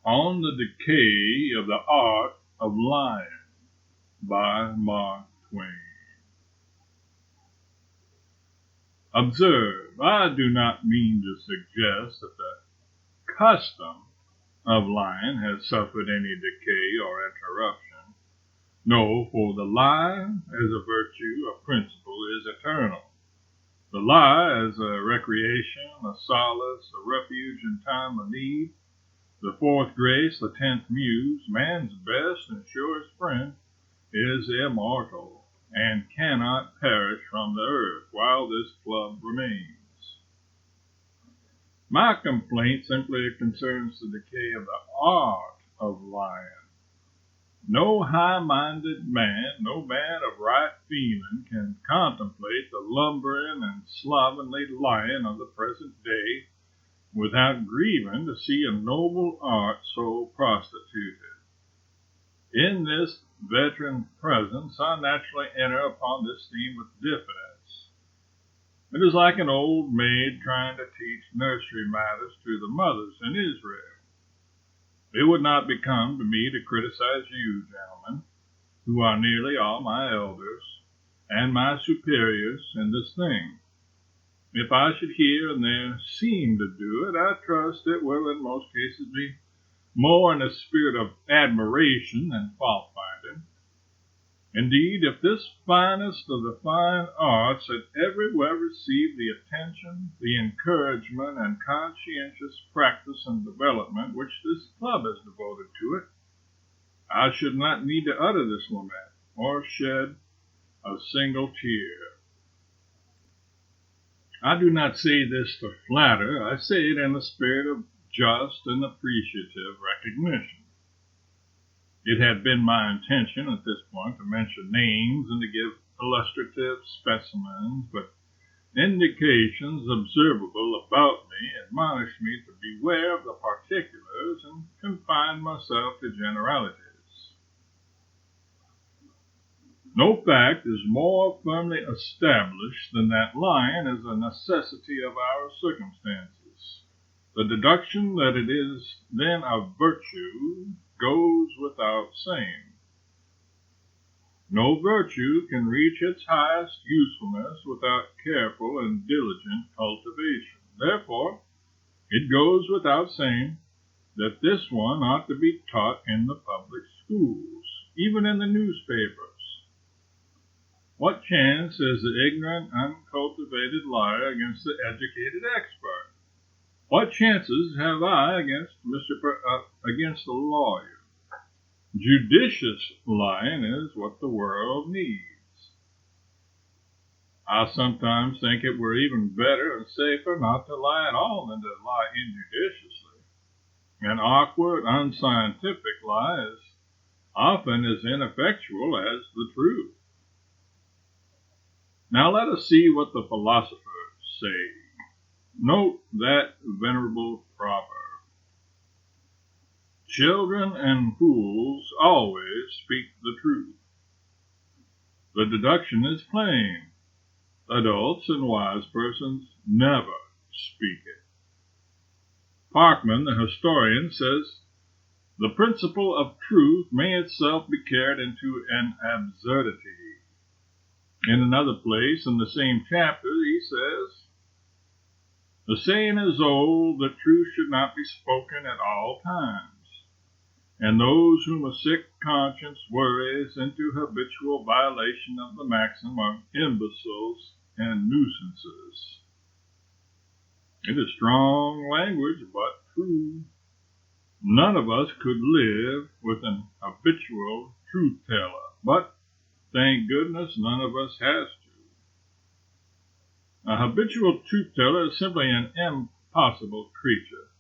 On the Decay of the Art of Lying by Mark Twain. Observe, I do not mean to suggest that the custom of lying has suffered any decay or interruption. No, for the lie as a virtue, a principle, is eternal. The lie as a recreation, a solace, a refuge in time of need, the fourth grace, the 10th muse, man's best and surest friend, is immortal and cannot perish from the earth while this club remains. My complaint simply concerns the decay of the art of lying. No high-minded man, no man of right feeling, can contemplate the lumbering and slovenly lying of the present day without grieving to see a noble art so prostituted. In this veteran presence, I naturally enter upon this theme with diffidence. It is like an old maid trying to teach nursery matters to the mothers in Israel. It would not become to me to criticize you, gentlemen, who are nearly all my elders and my superiors in this thing. If I should here and there seem to do it, I trust it will in most cases be more in a spirit of admiration than fault-finding. Indeed, if this finest of the fine arts had everywhere received the attention, the encouragement, and conscientious practice and development which this club has devoted to it, I should not need to utter this lament or shed a single tear. I do not say this to flatter. I say it in a spirit of just and appreciative recognition. It had been my intention at this point to mention names and to give illustrative specimens, but indications observable about me admonish me to beware of the particulars and confine myself to generalities. No fact is more firmly established than that lying is a necessity of our circumstances. The deduction that it is then a virtue goes without saying. No virtue can reach its highest usefulness without careful and diligent cultivation. Therefore, it goes without saying that this one ought to be taught in the public schools, even in the newspapers. What chance has the ignorant, uncultivated liar against the educated expert? What chances have I against the lawyer? Judicious lying is what the world needs. I sometimes think it were even better and safer not to lie at all than to lie injudiciously. An awkward, unscientific lie is often as ineffectual as the truth. Now let us see what the philosophers say. Note that venerable proverb. Children and fools always speak the truth. The deduction is plain. Adults and wise persons never speak it. Parkman, the historian, says, the principle of truth may itself be carried into an absurdity. In another place in the same chapter, he says, the saying is old that truth should not be spoken at all times, and those whom a sick conscience worries into habitual violation of the maxim are imbeciles and nuisances. It is strong language, but true. None of us could live with an habitual truth-teller, but thank goodness none of us has to. A habitual truth-teller is simply an impossible creature.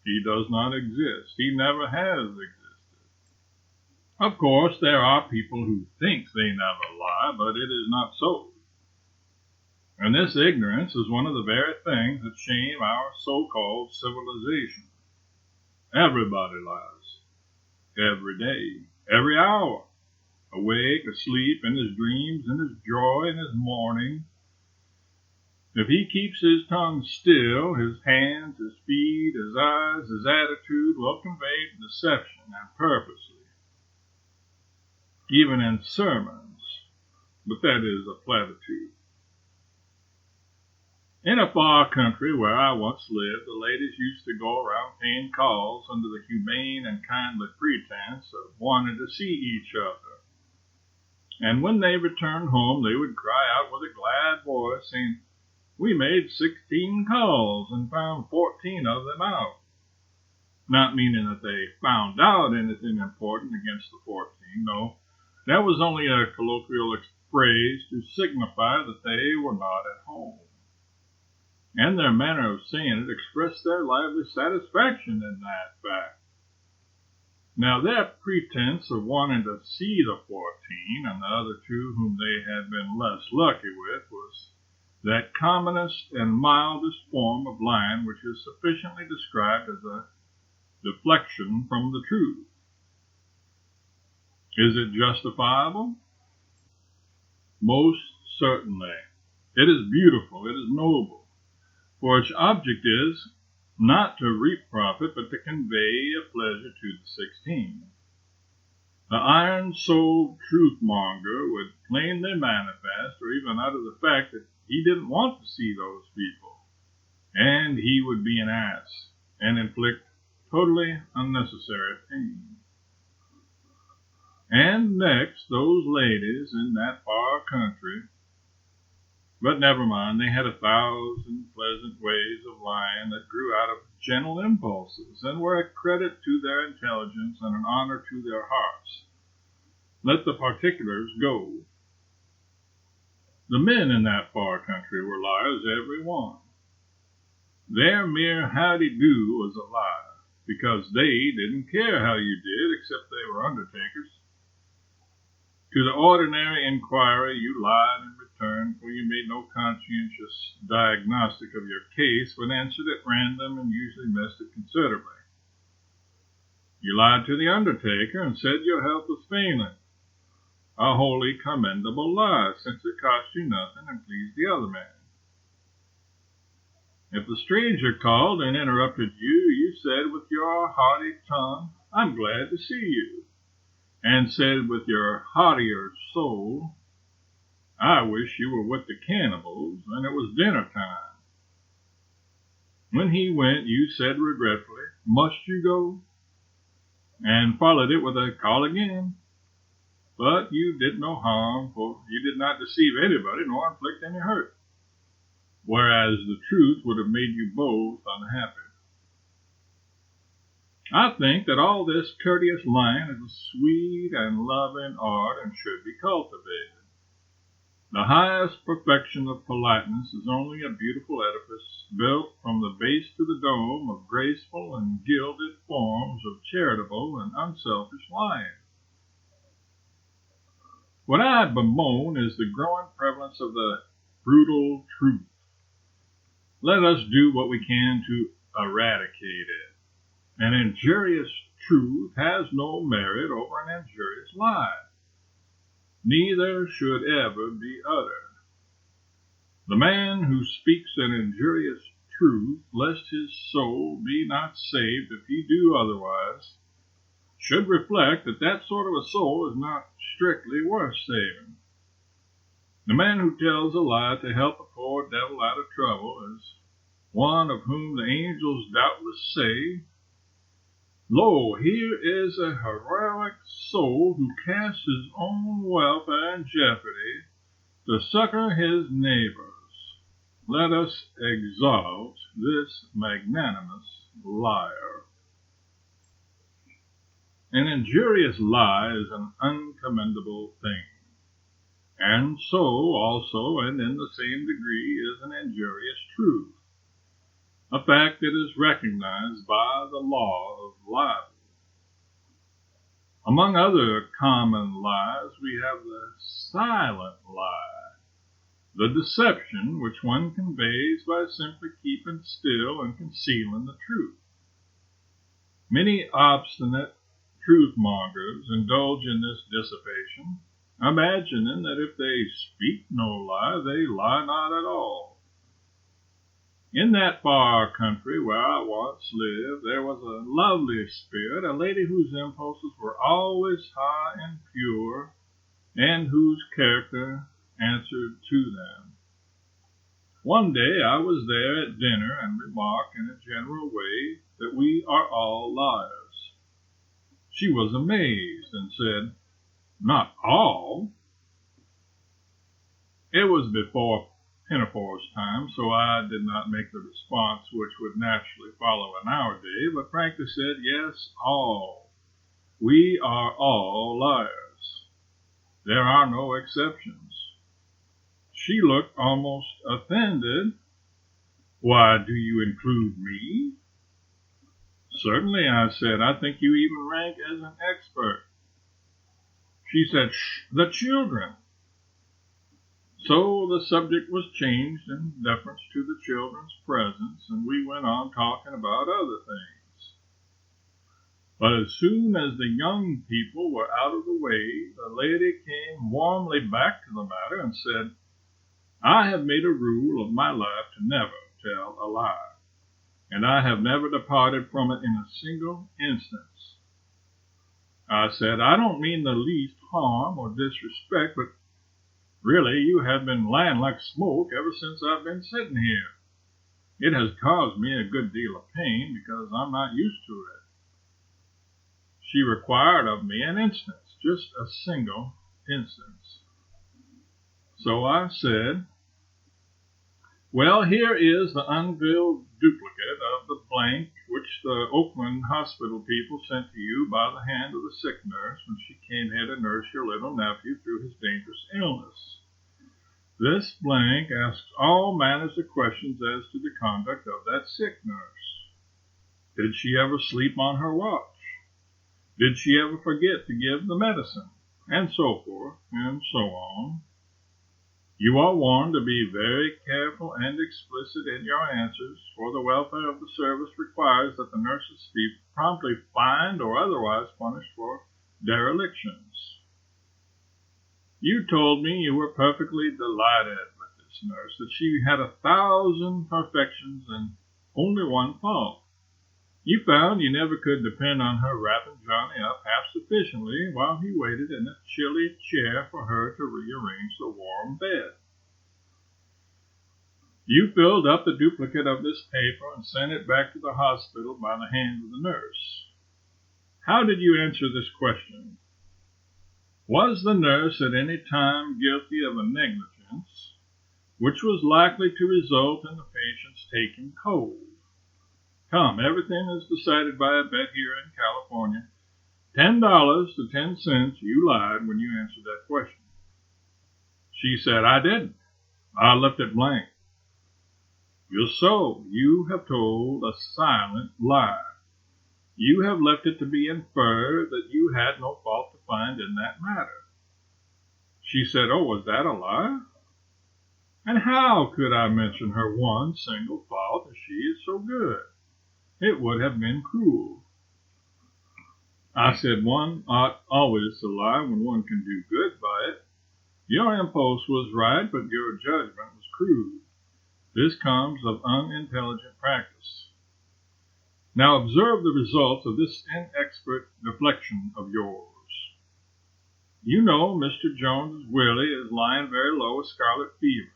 He does not exist. He never has existed. Of course, there are people who think they never lie, but it is not so. And this ignorance is one of the very things that shame our so-called civilization. Everybody lies. Every day. Every hour. Awake, asleep, in his dreams, in his joy, in his mourning. If he keeps his tongue still, his hands, his feet, his eyes, his attitude will convey deception and purposely, even in sermons, but that is a platitude. In a far country where I once lived, the ladies used to go around paying calls under the humane and kindly pretense of wanting to see each other. And when they returned home, they would cry out with a glad voice, saying, "We made 16 calls and found 14 of them out." Not meaning that they found out anything important against the 14, no. That was only a colloquial phrase to signify that they were not at home. And their manner of saying it expressed their lively satisfaction in that fact. Now that pretense of wanting to see the 14 and the other two whom they had been less lucky with was that commonest and mildest form of lying which is sufficiently described as a deflection from the truth. Is it justifiable? Most certainly. It is beautiful, it is noble. For its object is not to reap profit, but to convey a pleasure to the 16. The iron-souled truth-monger would plainly manifest, or even utter the fact that he didn't want to see those people, and he would be an ass and inflict totally unnecessary pain. And next, those ladies in that far country. But never mind, they had 1,000 pleasant ways of lying that grew out of gentle impulses, and were a credit to their intelligence and an honor to their hearts. Let the particulars go. The men in that far country were liars, every one. Their mere howdy-do was a lie, because they didn't care how you did, except they were undertakers. To the ordinary inquiry, you lied in return, for you made no conscientious diagnostic of your case, but answered at random and usually missed it considerably. You lied to the undertaker and said your health was failing. A wholly commendable lie, since it cost you nothing and pleased the other man. If the stranger called and interrupted you, you said with your hearty tongue, "I'm glad to see you," and said with your haughtier soul, "I wish you were with the cannibals and it was dinner time." When he went, you said regretfully, "Must you go?" and followed it with a "Call again." But you did no harm, for you did not deceive anybody nor inflict any hurt, whereas the truth would have made you both unhappy. I think that all this courteous lying is a sweet and loving art and should be cultivated. The highest perfection of politeness is only a beautiful edifice built from the base to the dome of graceful and gilded forms of charitable and unselfish lying. What I bemoan is the growing prevalence of the brutal truth. Let us do what we can to eradicate it. An injurious truth has no merit over an injurious lie. Neither should ever be uttered. The man who speaks an injurious truth, lest his soul be not saved if he do otherwise, should reflect that that sort of a soul is not strictly worth saving. The man who tells a lie to help a poor devil out of trouble is one of whom the angels doubtless say, "Lo, here is a heroic soul who casts his own welfare in jeopardy to succor his neighbors. Let us exalt this magnanimous liar." An injurious lie is an uncommendable thing, and so also, and in the same degree, is an injurious truth, a fact that is recognized by the law of libel. Among other common lies, we have the silent lie, the deception which one conveys by simply keeping still and concealing the truth. Many obstinate truth-mongers indulge in this dissipation, imagining that if they speak no lie, they lie not at all. In that far country where I once lived, there was a lovely spirit, a lady whose impulses were always high and pure, and whose character answered to them. One day I was there at dinner and remarked in a general way that we are all liars. She was amazed and said, "Not all?" It was before Pinafore's time, so I did not make the response which would naturally follow in our day, but frankly said, "Yes, all. We are all liars. There are no exceptions." She looked almost offended. "Why, do you include me?" "Certainly," I said. "I think you even rank as an expert." She said, "Shh, the children." So the subject was changed in deference to the children's presence, and we went on talking about other things. But as soon as the young people were out of the way, the lady came warmly back to the matter and said, "I have made a rule of my life to never tell a lie, and I have never departed from it in a single instance." I said, "I don't mean the least harm or disrespect, but really you have been lying like smoke ever since I've been sitting here. It has caused me a good deal of pain because I'm not used to it." She required of me an instance, just a single instance. So I said, "Well, here is the unveiled duplicate of the blank which the Oakland hospital people sent to you by the hand of the sick nurse when she came here to nurse your little nephew through his dangerous illness. This blank asks all manners of questions as to the conduct of that sick nurse. Did she ever sleep on her watch? Did she ever forget to give the medicine? And so forth, and so on. You are warned to be very careful and explicit in your answers, for the welfare of the service requires that the nurses be promptly fined or otherwise punished for derelictions. You told me you were perfectly delighted with this nurse, that she had 1,000 perfections and only one fault. You found you never could depend on her wrapping Johnny up half sufficiently while he waited in a chilly chair for her to rearrange the warm bed. You filled up the duplicate of this paper and sent it back to the hospital by the hand of the nurse. How did you answer this question? Was the nurse at any time guilty of a negligence which was likely to result in the patient's taking cold? Come, everything is decided by a bet here in California. $10 to 10 cents you lied when you answered that question. She said, "I didn't. I left it blank." Just so, you have told a silent lie. You have left it to be inferred that you had no fault to find in that matter. She said, "Oh, was that a lie? And how could I mention her one single fault if she is so good? It would have been cruel." I said, "One ought always to lie when one can do good by it. Your impulse was right, but your judgment was crude. This comes of unintelligent practice. Now observe the results of this inexpert deflection of yours. You know Mr. Jones's Willie is lying very low with scarlet fever.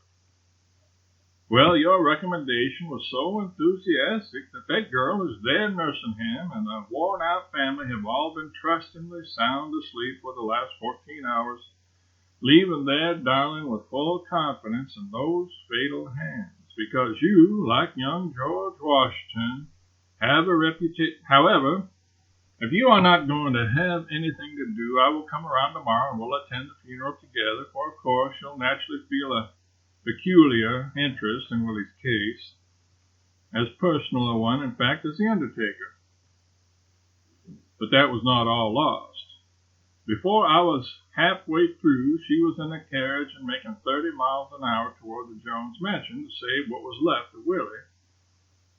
Well, your recommendation was so enthusiastic that that girl is there nursing him, and the worn-out family have all been trustingly sound asleep for the last 14 hours, leaving their darling with full confidence in those fatal hands, because you, like young George Washington, have a reputation. However, if you are not going to have anything to do, I will come around tomorrow and we'll attend the funeral together, for of course you'll naturally feel a peculiar interest in Willie's case, as personal a one, in fact, as the undertaker." But that was not all lost. Before I was halfway through, she was in a carriage and making 30 miles an hour toward the Jones mansion to save what was left of Willie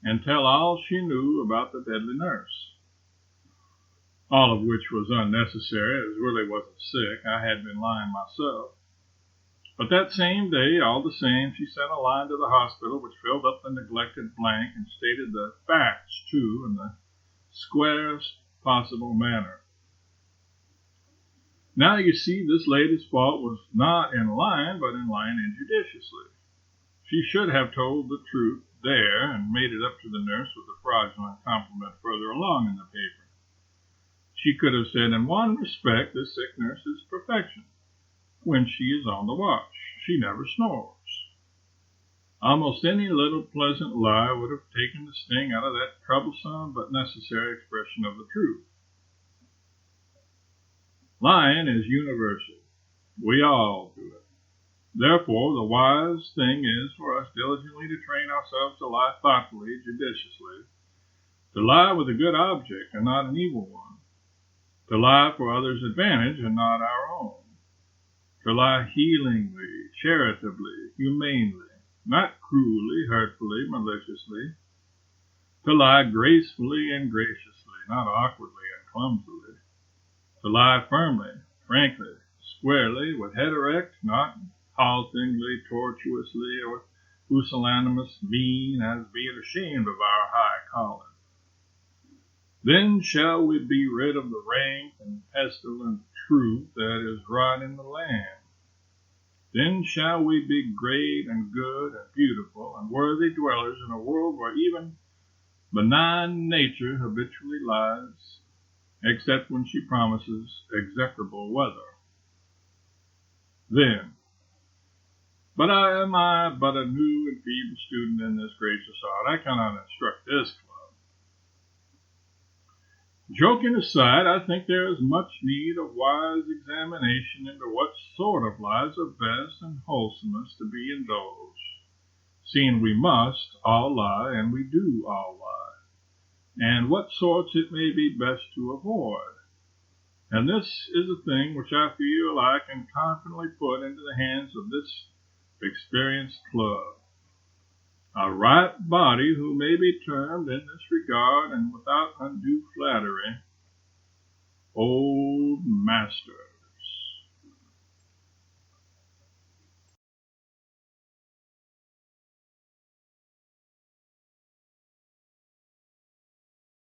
and tell all she knew about the deadly nurse. All of which was unnecessary, as Willie wasn't sick. I had been lying myself. But that same day, all the same, she sent a line to the hospital which filled up the neglected blank and stated the facts, too, in the squarest possible manner. Now you see, this lady's fault was not in line, but in line injudiciously. She should have told the truth there and made it up to the nurse with a fraudulent compliment further along in the paper. She could have said, in one respect, this sick nurse is perfection. When she is on the watch, she never snores. Almost any little pleasant lie would have taken the sting out of that troublesome but necessary expression of the truth. Lying is universal. We all do it. Therefore, the wise thing is for us diligently to train ourselves to lie thoughtfully, judiciously, to lie with a good object and not an evil one, to lie for others' advantage and not our own, to lie healingly, charitably, humanely, not cruelly, hurtfully, maliciously, to lie gracefully and graciously, not awkwardly and clumsily, to lie firmly, frankly, squarely, with head erect, not haltingly, tortuously, or pusillanimous mean, as being ashamed of our high calling. Then shall we be rid of the rank and pestilent truth that is right in the land. Then shall we be great and good and beautiful and worthy dwellers in a world where even benign nature habitually lies, except when she promises execrable weather. Then, but am I but a new and feeble student in this gracious art? I cannot instruct this club. Joking aside, I think there is much need of wise examination into what sort of lies are best and wholesomest to be indulged, seeing we must all lie, and we do all lie, and what sorts it may be best to avoid. And this is a thing which I feel I can confidently put into the hands of this experienced club, a right body who may be termed in this regard, and without undue flattery, Old Master.